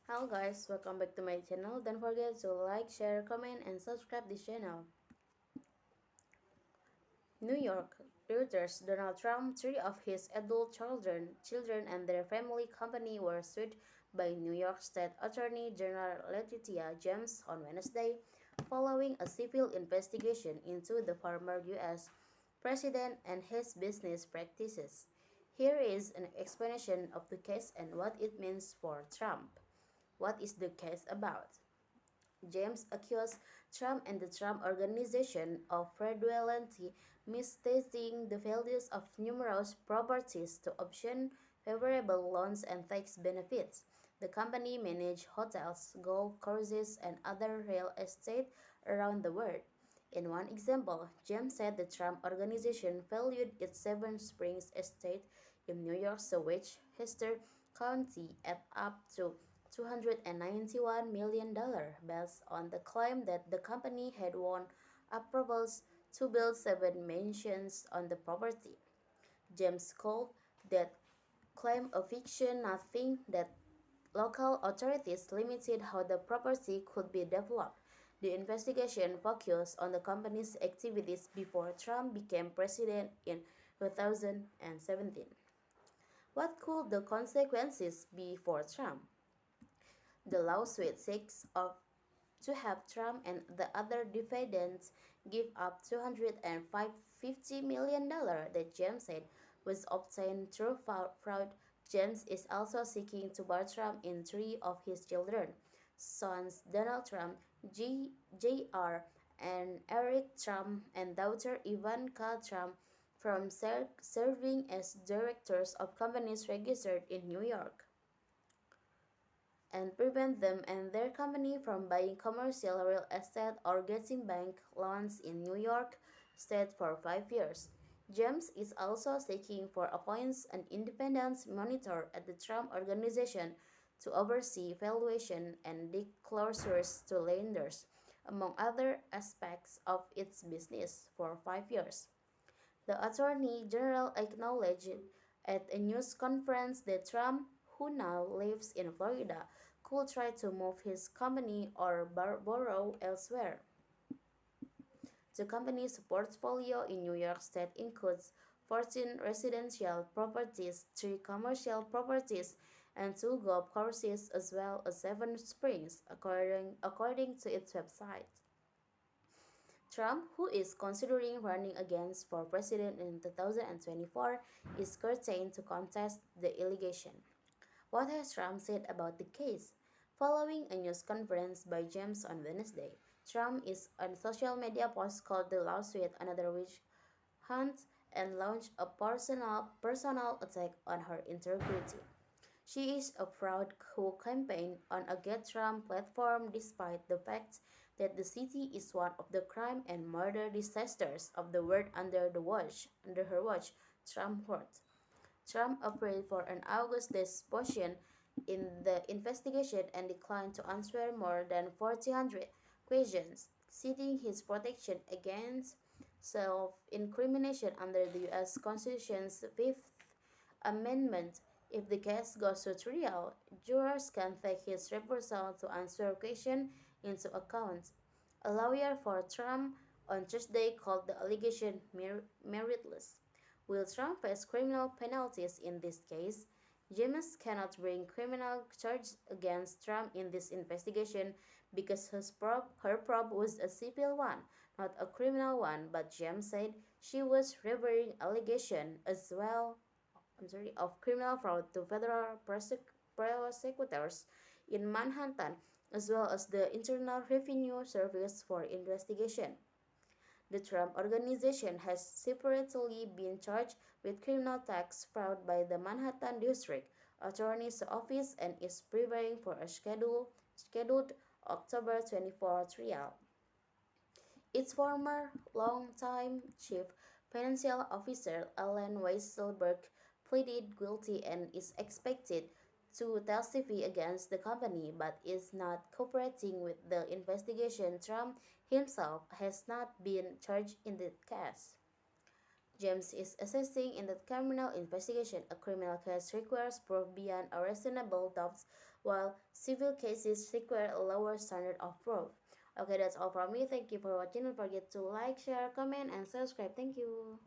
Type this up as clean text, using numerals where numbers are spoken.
Hello guys, welcome back to my channel. Don't forget to like, share, comment, and subscribe this channel. New York, Reuters, Donald Trump, three of his adult children and their family company were sued by New York State Attorney General Letitia James on Wednesday, following a civil investigation into the former U.S. president and his business practices. Here is an explanation of the case and what it means for Trump. What is the case about? James accused Trump and the Trump Organization of fraudulently misstating the values of numerous properties to obtain favorable loans and tax benefits. The company managed hotels, golf courses, and other real estate around the world. In one example, James said the Trump Organization valued its Seven Springs estate in New York's Westchester County at up to $291 million based on the claim that the company had won approvals to build seven mansions on the property. James called that claim a fiction, nothing that local authorities limited how the property could be developed. The investigation focused on the company's activities before Trump became president in 2017. What could the consequences be for Trump? The lawsuit seeks to have Trump and the other defendants give up $250 million that James said was obtained through fraud. James is also seeking to bar Trump in three of his children, sons Donald Trump, Jr., and Eric Trump, and daughter Ivanka Trump from serving as directors of companies registered in New York, and prevent them and their company from buying commercial real estate or getting bank loans in New York State for 5 years. James is also seeking for appoints an independent monitor at the Trump Organization to oversee valuation and disclosures to lenders, among other aspects of its business, for 5 years. The Attorney General acknowledged at a news conference that Trump, who now lives in Florida, could try to move his company or borrow elsewhere. The company's portfolio in New York State includes 14 residential properties, 3 commercial properties, and 2 golf courses, as well as 7 springs, according to its website. Trump, who is considering running again for president in 2024, is certain to contest the allegation. What has Trump said about the case? Following a news conference by James on Wednesday, Trump is on social media post called the lawsuit another witch hunt and launched a personal attack on her integrity. She is a fraud who campaigned on a Get Trump platform despite the fact that the city is one of the crime and murder disasters of the world under her watch, Trump wrote. Trump appealed for an August deposition in the investigation and declined to answer more than 400 questions, citing his protection against self-incrimination under the U.S. Constitution's Fifth Amendment. If the case goes to trial, jurors can take his refusal to answer questions into account. A lawyer for Trump on Tuesday called the allegation meritless. Will Trump face criminal penalties in this case? James cannot bring criminal charges against Trump in this investigation because her probe was a civil one, not a criminal one, but James said she was reviewing allegations as well of criminal fraud to federal prosecutors in Manhattan, as well as the Internal Revenue Service for investigation. The Trump Organization has separately been charged with criminal tax fraud by the Manhattan District Attorney's Office and is preparing for a scheduled October 24 trial. Its former longtime chief financial officer, Alan Weisselberg, pleaded guilty and is expected to testify against the company but is not cooperating with the investigation. Trump himself has not been charged in the case. James is assisting in the criminal investigation. A criminal case requires proof beyond a reasonable doubt while civil cases require a lower standard of proof. Okay, that's all from me. Thank you for watching. Don't forget to like, share, comment, and subscribe. Thank you.